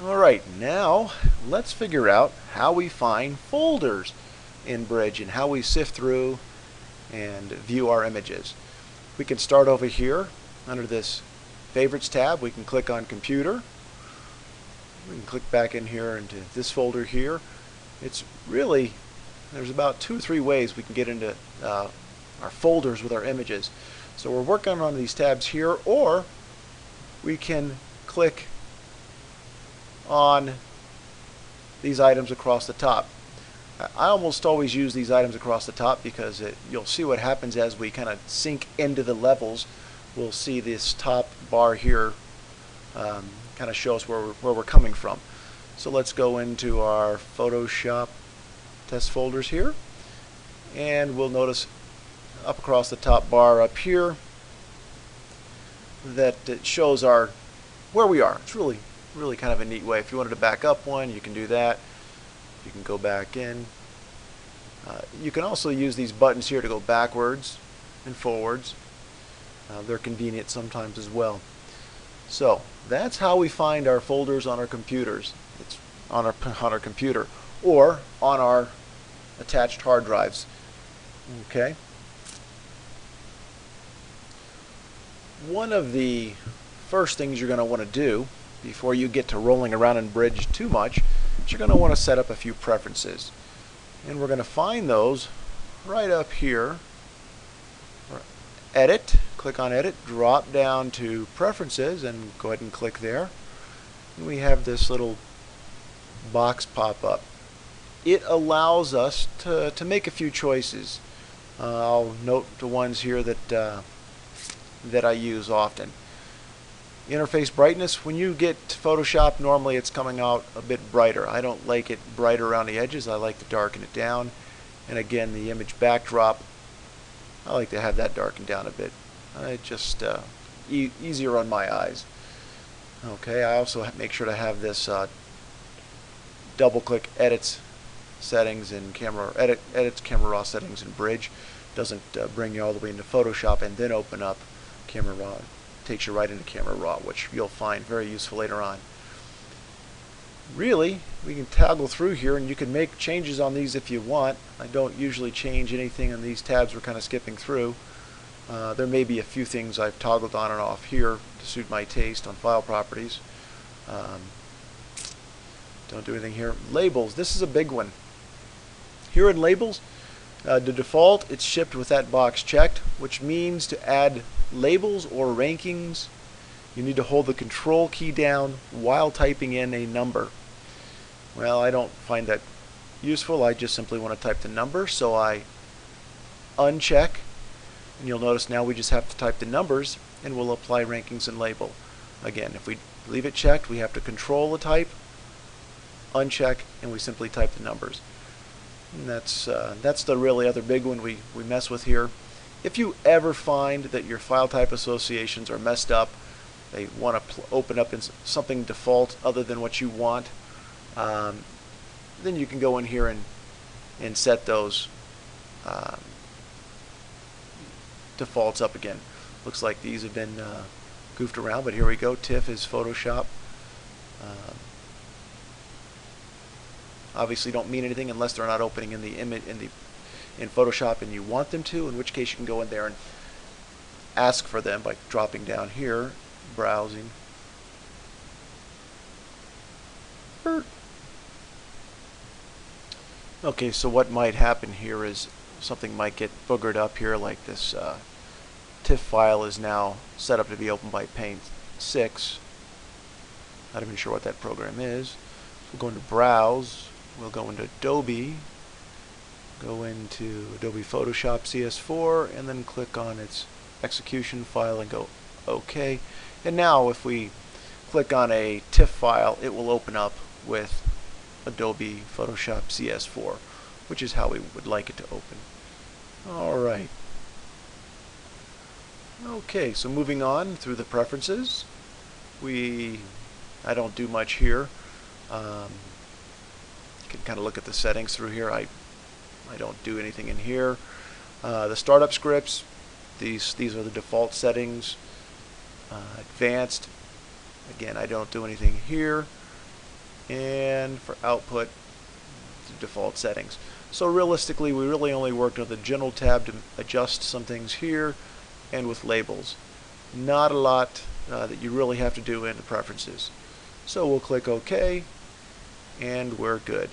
Alright, now let's figure out how we find folders in Bridge and how we sift through and view our images. We can start over here under this Favorites tab. We can click on Computer. We can click back in here into this folder here. It's really, there's about 2 or 3 ways we can get into our folders with our images. So we're working on these tabs here, or we can click on these items across the top. I almost always use these items across the top because you'll see what happens as we kind of sink into the levels. We'll see this top bar here kind of shows where we're coming from. So let's go into our Photoshop test folders here, and we'll notice up across the top bar up here that it shows where we are. It's really kind of a neat way. If you wanted to back up one, you can do that. You can go back in. You can also use these buttons here to go backwards and forwards. They're convenient sometimes as well. So that's how we find our folders on our computers. It's on our computer or on our attached hard drives. Okay. One of the first things you're going to want to do before you get to rolling around in Bridge too much is you're going to want to set up a few preferences. And we're going to find those right up here. Edit, click on Edit, drop down to Preferences and go ahead and click there. And we have this little box pop up. It allows us to make a few choices. I'll note the ones here that I use often. Interface brightness, when you get to Photoshop, normally it's coming out a bit brighter. I don't like it brighter around the edges. I like to darken it down. And again, the image backdrop, I like to have that darkened down a bit. It's just easier on my eyes. Okay, I also make sure to have this double click edits settings in edits camera raw settings in Bridge. Doesn't bring you all the way into Photoshop and then open up camera raw. Takes you right into camera raw, which you'll find very useful later on. Really, we can toggle through here and you can make changes on these if you want. I don't usually change anything on these tabs we're kind of skipping through. There may be a few things I've toggled on and off here to suit my taste on file properties. Don't do anything here. Labels, this is a big one. Here in Labels, the default, it's shipped with that box checked, which means to add labels or rankings, you need to hold the Control key down while typing in a number. Well, I don't find that useful. I just simply want to type the number, so I uncheck, and you'll notice now we just have to type the numbers and we'll apply rankings and label. Again, if we leave it checked, we have to control the type, uncheck, and we simply type the numbers. And that's the really other big one we mess with here. If you ever find that your file type associations are messed up, they want to open up in something default other than what you want, then you can go in here and set those defaults up again. Looks like these have been goofed around, but here we go. TIFF is Photoshop. Obviously don't mean anything unless they're not opening in the image in Photoshop and you want them to, in which case you can go in there and ask for them by dropping down here, browsing. Okay, so what might happen here is something might get boogered up here, like this TIFF file is now set up to be opened by Paint 6. Not even sure what that program is. So we'll go into Browse, we'll go into Adobe, go into Adobe Photoshop CS4, and then click on its execution file and go OK. And now if we click on a TIFF file, it will open up with Adobe Photoshop CS4, which is how we would like it to open. Alright. Okay, so moving on through the preferences, I don't do much here. You can kind of look at the settings through here. I don't do anything in here. The startup scripts, these are the default settings. Advanced, again, I don't do anything here. and for output, the default settings. So realistically, we really only worked on the General tab to adjust some things here and with labels. Not a lot that you really have to do in the preferences. So we'll click OK, and we're good.